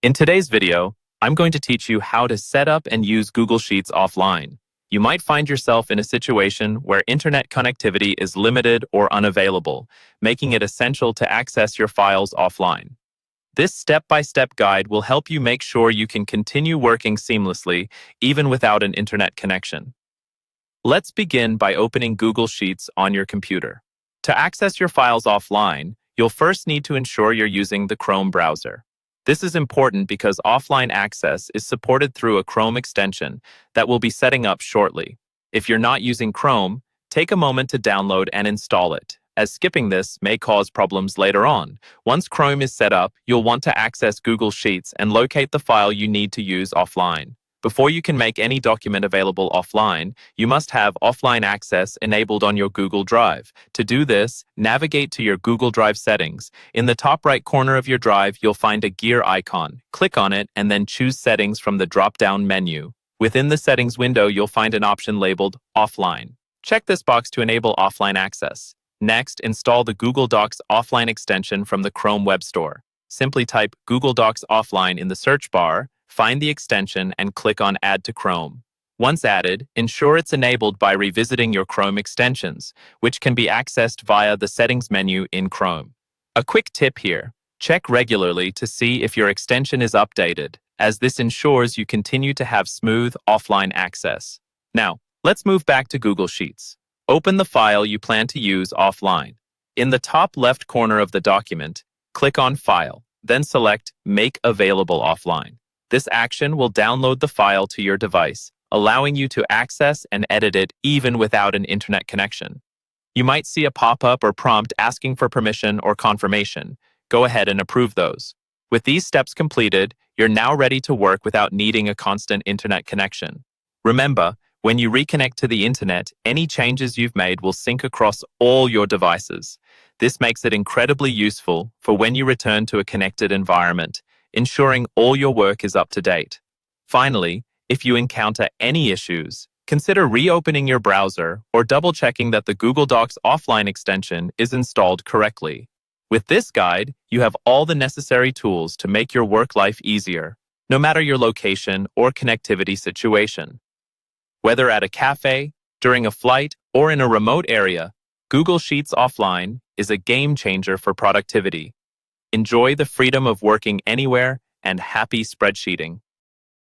In today's video, I'm going to teach you how to set up and use Google Sheets offline. You might find yourself in a situation where internet connectivity is limited or unavailable, making it essential to access your files offline. This step-by-step guide will help you make sure you can continue working seamlessly, even without an internet connection. Let's begin by opening Google Sheets on your computer. To access your files offline, you'll first need to ensure you're using the Chrome browser. This is important because offline access is supported through a Chrome extension that we'll be setting up shortly. If you're not using Chrome, take a moment to download and install it, as skipping this may cause problems later on. Once Chrome is set up, you'll want to access Google Sheets and locate the file you need to use offline. Before you can make any document available offline, you must have offline access enabled on your Google Drive. To do this, navigate to your Google Drive settings. In the top right corner of your drive, you'll find a gear icon. Click on it and then choose Settings from the drop-down menu. Within the Settings window, you'll find an option labeled Offline. Check this box to enable offline access. Next, install the Google Docs offline extension from the Chrome Web Store. Simply type Google Docs Offline in the search bar, find the extension, and click on Add to Chrome. Once added, ensure it's enabled by revisiting your Chrome extensions, which can be accessed via the Settings menu in Chrome. A quick tip here: check regularly to see if your extension is updated, as this ensures you continue to have smooth offline access. Now, let's move back to Google Sheets. Open the file you plan to use offline. In the top left corner of the document, click on File, then select Make Available Offline. This action will download the file to your device, allowing you to access and edit it even without an internet connection. You might see a pop-up or prompt asking for permission or confirmation. Go ahead and approve those. With these steps completed, you're now ready to work without needing a constant internet connection. Remember, when you reconnect to the internet, any changes you've made will sync across all your devices. This makes it incredibly useful for when you return to a connected environment, ensuring all your work is up to date. Finally, if you encounter any issues, consider reopening your browser or double-checking that the Google Docs offline extension is installed correctly. With this guide, you have all the necessary tools to make your work life easier, no matter your location or connectivity situation. Whether at a cafe, during a flight, or in a remote area, Google Sheets Offline is a game changer for productivity. Enjoy the freedom of working anywhere and happy spreadsheeting.